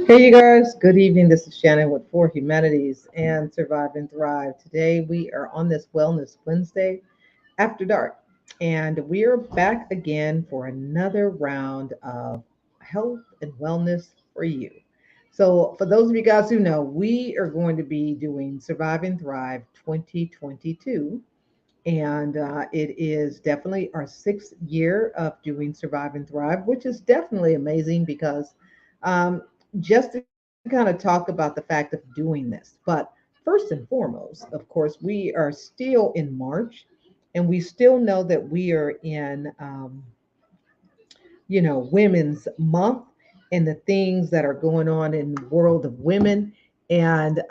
Hey, you guys. Good evening. This is Shannon with For Humanities and Survive and Thrive. Today we are on this Wellness Wednesday after dark, and we are back again for another round of health and wellness for you. So, for those of you guys who know, we are going to be doing Survive and Thrive 2022. And it is definitely our sixth year of doing Survive and Thrive, which is definitely amazing because um, just to kind of talk about the fact of doing this. But first and foremost, of course, we are still in March and we still know that we are in, Women's Month and the things that are going on in the world of women. And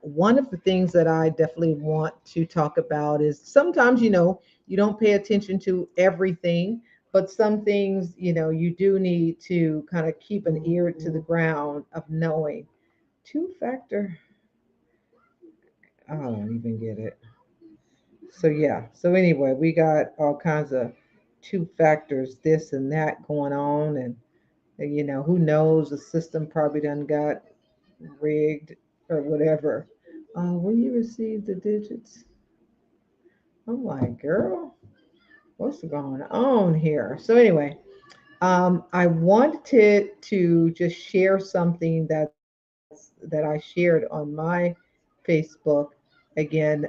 one of the things that I definitely want to talk about is sometimes, you don't pay attention to everything, but some things, you do need to kind of keep an ear to the ground of knowing. Two factor, I don't even get it. So, yeah. So, anyway, we got all kinds of two factors, this and that going on. And who knows? The system probably done got rigged or whatever. When you receive the digits, I'm like, girl, what's going on here? So anyway, I wanted to just share something that I shared on my Facebook again,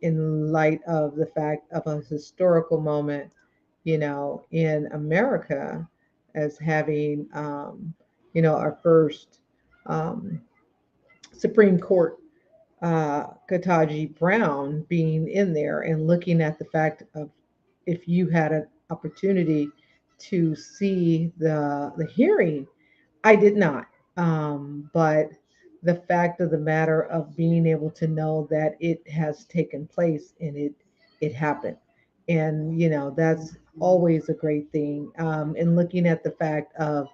in light of the fact of a historical moment, in America as having, our first um, Supreme Court, Kataji Brown being in there and looking at the fact of if you had an opportunity to see the hearing. I did not. But the fact of the matter of being able to know that it has taken place and it happened, and that's always a great thing. And looking at the fact of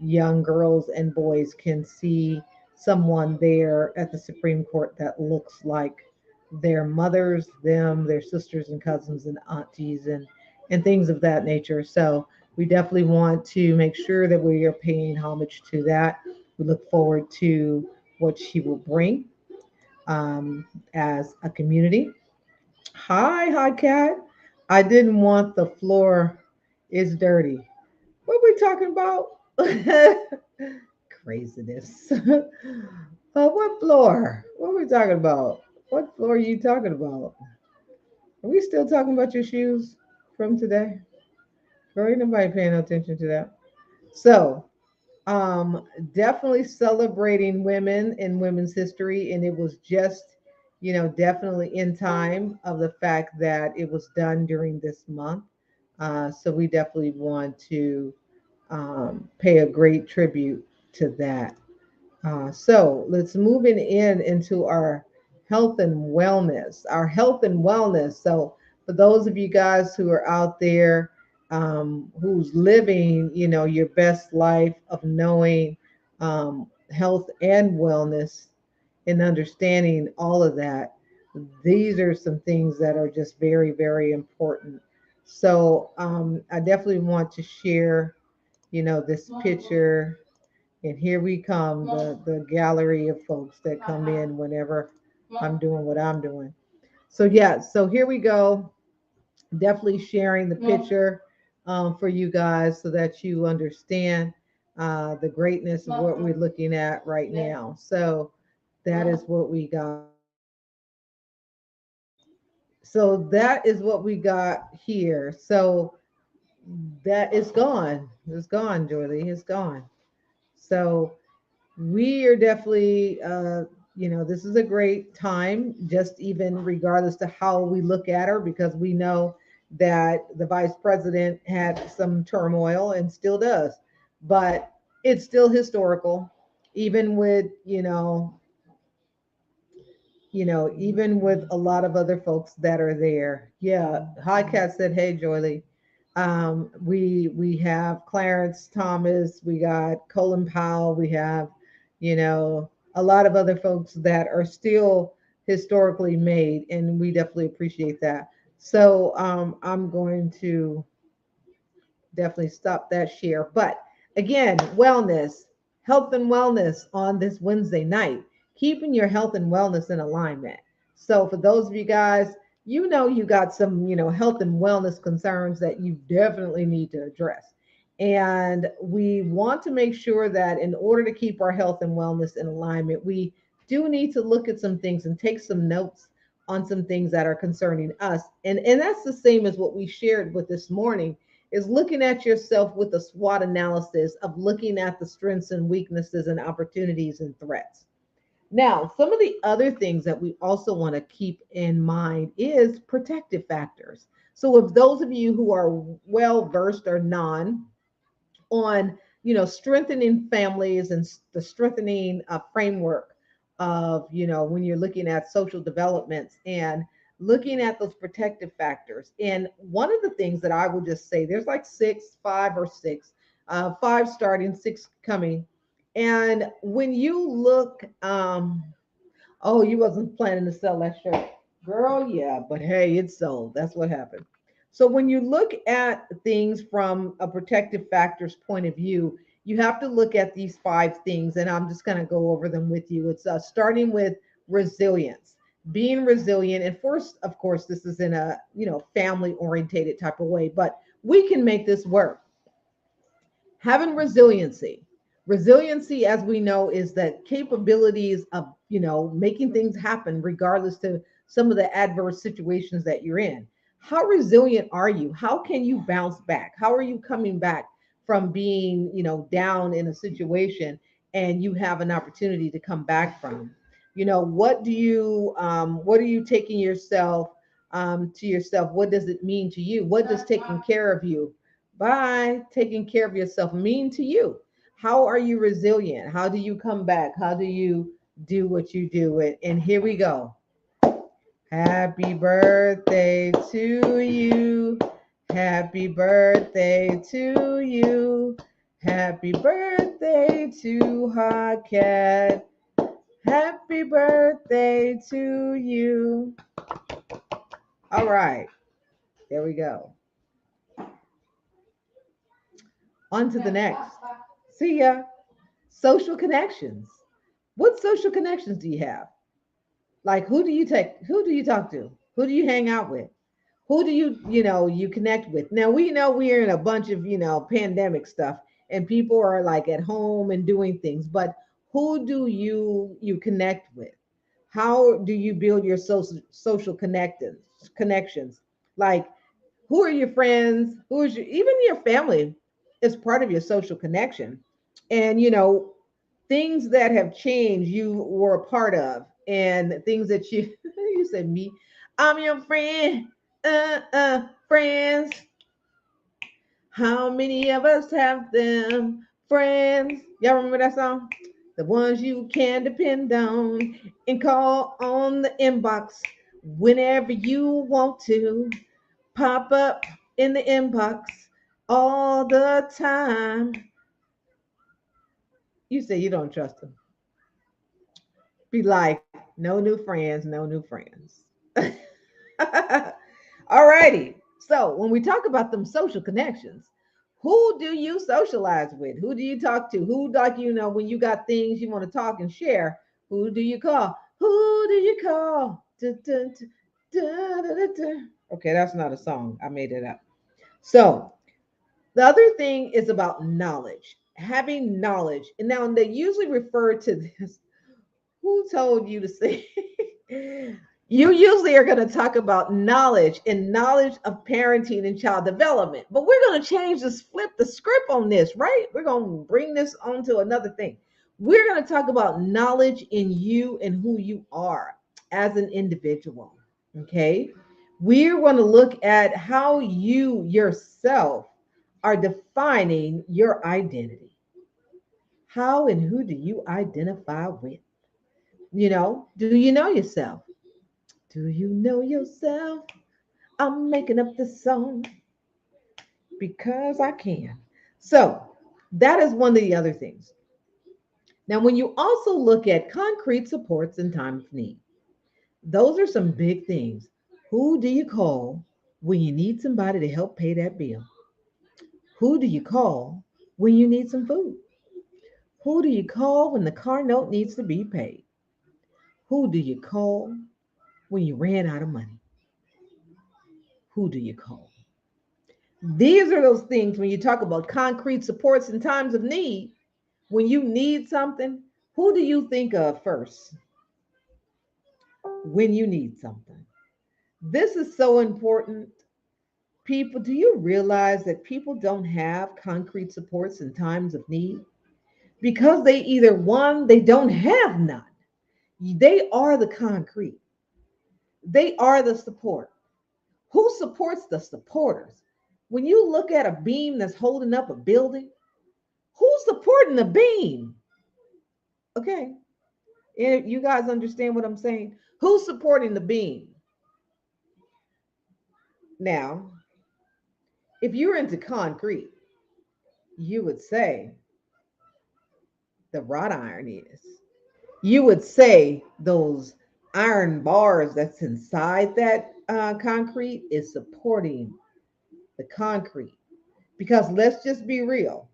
young girls and boys can see someone there at the Supreme Court that looks like their mothers, them, their sisters and cousins and aunties and things of that nature. So we definitely want to make sure that we are paying homage to that. We look forward to what she will bring um, as a community. Hi, cat. I didn't want the floor is dirty. What are we talking about? Craziness. What floor? What are we talking about? What floor are you talking about? Are we still talking about your shoes from today? Girl, ain't nobody paying no attention to that. So, um, definitely celebrating women in women's history, and it was just, definitely in time of the fact that it was done during this month. So we definitely want to pay a great tribute to that. So let's move in into our health and wellness. Our health and wellness. So for those of you guys who are out there, who's living, your best life of knowing health and wellness and understanding all of that, these are some things that are just very, very important. So I definitely want to share, this picture, and here we come, the gallery of folks that come in whenever I'm doing what I'm doing. So yeah, so here we go. Definitely sharing the picture for you guys so that you understand the greatness of what we're looking at right now. So that is what we got. So that is what we got here. So that is gone. It's gone, Julie. It's gone. So we are definitely, this is a great time, just even regardless to how we look at her, because we know that the vice president had some turmoil and still does, but it's still historical, even with, even with a lot of other folks that are there. Yeah, Hi Cat said, "Hey, Joyly." We have Clarence Thomas, we got Colin Powell, we have, a lot of other folks that are still historically made, and we definitely appreciate that. So I'm going to definitely stop that share. But again, wellness. health and wellness on this Wednesday night, keeping your health and wellness in alignment. So, for those of you guys, you know you got some, health and wellness concerns that you definitely need to address. And we want to make sure that in order to keep our health and wellness in alignment, we do need to look at some things and take some notes on some things that are concerning us. And that's the same as what we shared with this morning is looking at yourself with a SWOT analysis of looking at the strengths and weaknesses and opportunities and threats. Now, some of the other things that we also want to keep in mind is protective factors. So, if those of you who are well versed or non on, strengthening families and the strengthening framework of, when you're looking at social developments and looking at those protective factors. And one of the things that I will just say, there's like six, five or six, five starting, six coming. And when you look, oh, you wasn't planning to sell that shirt. Girl, yeah, but hey, it's sold. That's what happened. So when you look at things from a protective factors point of view, you have to look at these five things, and I'm just going to go over them with you. It's starting with resilience, being resilient, and first, of course, this is in a family orientated type of way, but we can make this work. Having resiliency. Resiliency, as we know, is the capabilities of, making things happen regardless to some of the adverse situations that you're in. How resilient are you? How can you bounce back? How are you coming back from being, down in a situation and you have an opportunity to come back from? What are you taking yourself to yourself? What does it mean to you? What does taking care of you by taking care of yourself mean to you? How are you resilient? How do you come back? How do you do what you do? And here we go. Happy birthday to you. Happy birthday to you. Happy birthday to Hot Cat. Happy birthday to you. All right, there we go. On to the next. See ya. Social connections. What social connections do you have? Like who do you talk to? Who do you hang out with? Who do you connect with? Now we know we're in a bunch of, pandemic stuff and people are like at home and doing things, but who do you connect with? How do you build your social connections? Like who are your friends? Who is your even your family is part of your social connection. And things that have changed you were a part of and things that you you said me, I'm your friend, friends. How many of us have them friends? Y'all remember that song? The ones you can depend on and call on the inbox whenever you want to. Pop up in the inbox all the time. You say you don't trust them. Be like, no new friends, no new friends. Alrighty. So when we talk about them social connections, who do you socialize with? Who do you talk to? Who like when you got things you want to talk and share? Who do you call? Who do you call? Dun, dun, dun, dun, dun, dun. Okay, that's not a song. I made it up. So the other thing is about knowledge, having knowledge. And now they usually refer to this. Who told you to say? You usually are going to talk about knowledge and knowledge of parenting and child development. But we're going to change this, flip the script on this, right? We're going to bring this on to another thing. We're going to talk about knowledge in you and who you are as an individual. Okay. We're going to look at how you yourself are defining your identity. How and who do you identify with? Do you know yourself? Do you know yourself? I'm making up this song because I can. So that is one of the other things. Now, when you also look at concrete supports in time of need, those are some big things. Who do you call when you need somebody to help pay that bill? Who do you call when you need some food? Who do you call when the car note needs to be paid? Who do you call when you ran out of money? Who do you call? These are those things when you talk about concrete supports in times of need. When you need something, who do you think of first when you need something? This is so important. People, do you realize that people don't have concrete supports in times of need? Because they either one, they don't have none. They are the concrete. They are the support. Who supports the supporters? When you look at a beam that's holding up a building, who's supporting the beam? Okay. You guys understand what I'm saying? Who's supporting the beam? Now, if you're into concrete, you would say the wrought iron is. You would say those iron bars that's inside that concrete is supporting the concrete. Because let's just be real.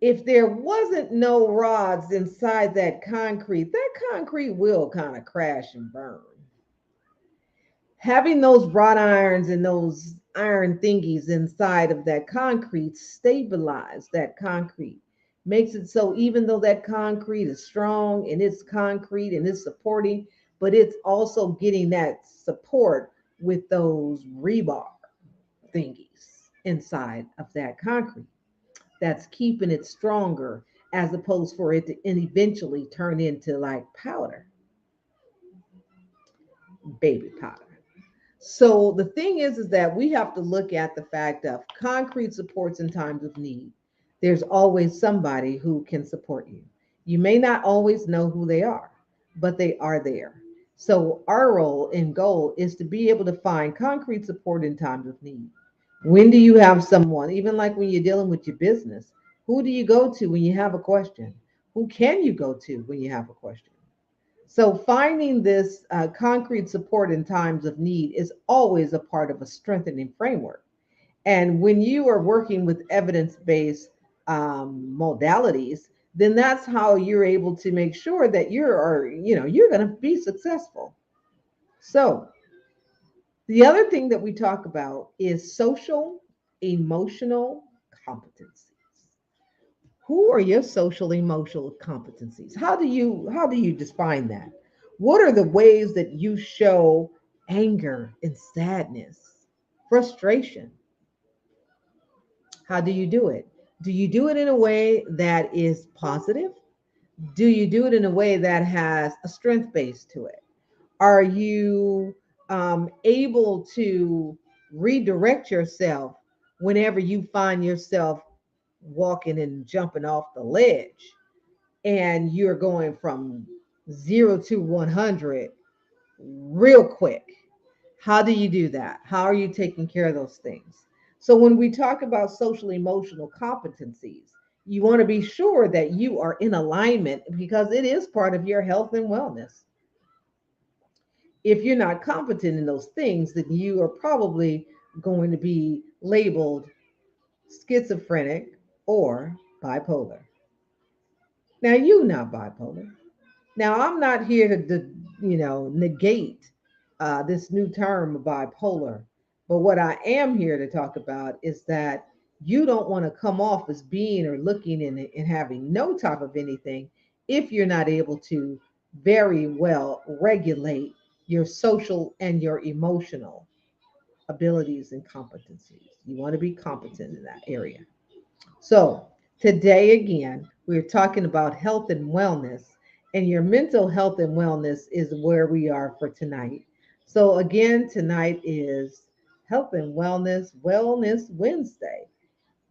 If there wasn't no rods inside that concrete will kind of crash and burn. Having those wrought irons and those iron thingies inside of that concrete stabilize that concrete, makes it so even though that concrete is strong and it's concrete and it's supporting, but it's also getting that support with those rebar thingies inside of that concrete that's keeping it stronger as opposed for it to eventually turn into like powder, baby powder. So the thing is that we have to look at the fact of concrete supports in times of need. There's always somebody who can support you. You may not always know who they are, but they are there. So our role and goal is to be able to find concrete support in times of need. When do you have someone, even like when you're dealing with your business, who do you go to when you have a question? Who can you go to when you have a question? So, finding this concrete support in times of need is always a part of a strengthening framework. And when you are working with evidence based modalities, then that's how you're able to make sure that you're going to be successful. So, the other thing that we talk about is social emotional competencies. Who are your social emotional competencies? How do you define that? What are the ways that you show anger and sadness, frustration? How do you do it? Do you do it in a way that is positive? Do you do it in a way that has a strength base to it? Are you able to redirect yourself whenever you find yourself walking and jumping off the ledge and you're going from 0 to 100 real quick? How do you do that? How are you taking care of those things? So, when we talk about social emotional competencies, you want to be sure that you are in alignment because it is part of your health and wellness. If you're not competent in those things, then you are probably going to be labeled schizophrenic or bipolar. Now, you're not bipolar. Now, I'm not here to negate this new term bipolar, but what I am here to talk about is that you don't want to come off as being or looking and having no type of anything if you're not able to very well regulate your social and your emotional abilities and competencies. You want to be competent in that area. So, today again, we're talking about health and wellness, and your mental health and wellness is where we are for tonight. So, again, tonight is Health and Wellness Wednesday,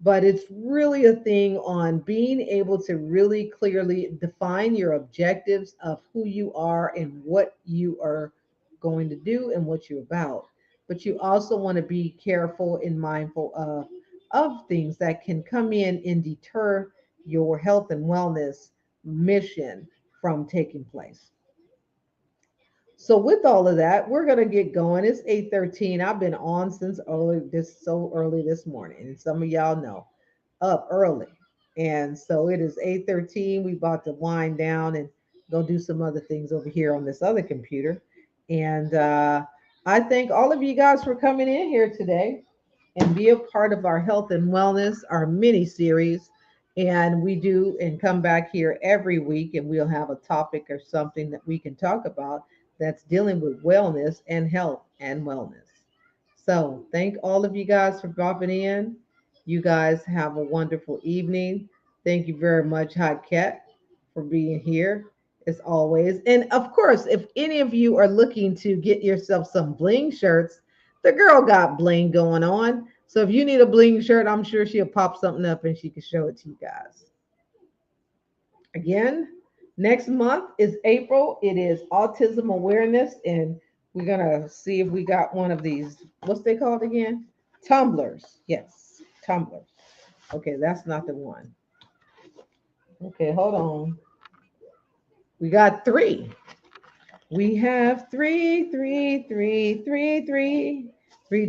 but it's really a thing on being able to really clearly define your objectives of who you are and what you are going to do and what you're about. But you also want to be careful and mindful of things that can come in and deter your health and wellness mission from taking place. So with all of that, we're gonna get going. It's 8:13. I've been on since early this so early this morning. And some of y'all know up early. And so it is 8:13. We about to wind down and go do some other things over here on this other computer. And I thank all of you guys for coming in here today and be a part of our health and wellness, our mini series. And we do and come back here every week, and we'll have a topic or something that we can talk about that's dealing with wellness and health and wellness. So, thank all of you guys for dropping in. You guys have a wonderful evening. Thank you very much, Hot Cat, for being here as always. And of course, if any of you are looking to get yourself some bling shirts, the girl got bling going on. So if you need a bling shirt, I'm sure she'll pop something up and she can show it to you guys. Again, next month is April. It is Autism Awareness, and we're gonna see if we got one of these. What's they called again? Tumblers. Yes, tumblers. Okay, that's not the one. Okay, hold on. We got three. We have three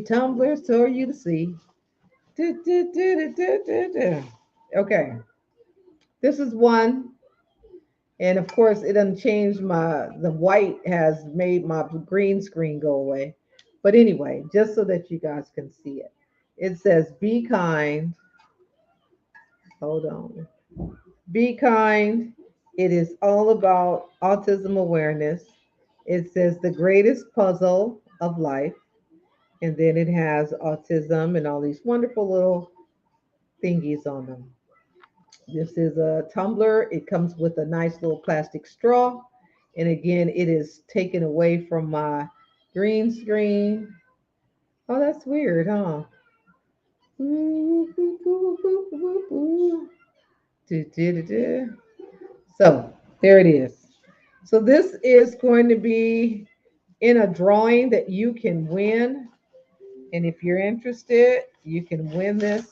tumblers for you to see. Du, du, du, du, du, du, du. Okay, this is one. And of course, it doesn't change the white has made my green screen go away. But anyway, just so that you guys can see it, it says, be kind. Hold on. Be kind. It is all about autism awareness. It says, the greatest puzzle of life. And then it has autism and all these wonderful little thingies on them. This is a tumbler. It comes with a nice little plastic straw. And again, it is taken away from my green screen. Oh, that's weird, huh? So there it is. So this is going to be in a drawing that you can win. And if you're interested, you can win this.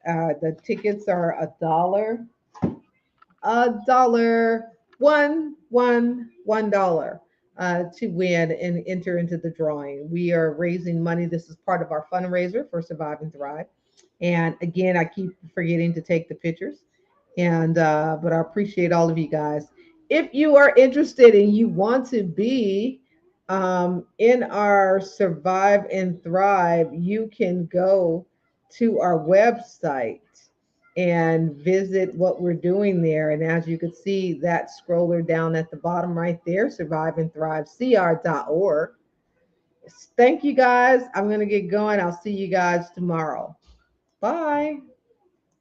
The tickets are a dollar, $1 to win and enter into the drawing. We are raising money. This is part of our fundraiser for Survive and Thrive. And again, I keep forgetting to take the pictures. And but I appreciate all of you guys. If you are interested and you want to be in our Survive and Thrive, you can go to our website and visit what we're doing there. And as you can see, that scroller down at the bottom right there, survive and thrive cr.org. Thank you guys. I'm going to get going. I'll see you guys tomorrow. Bye.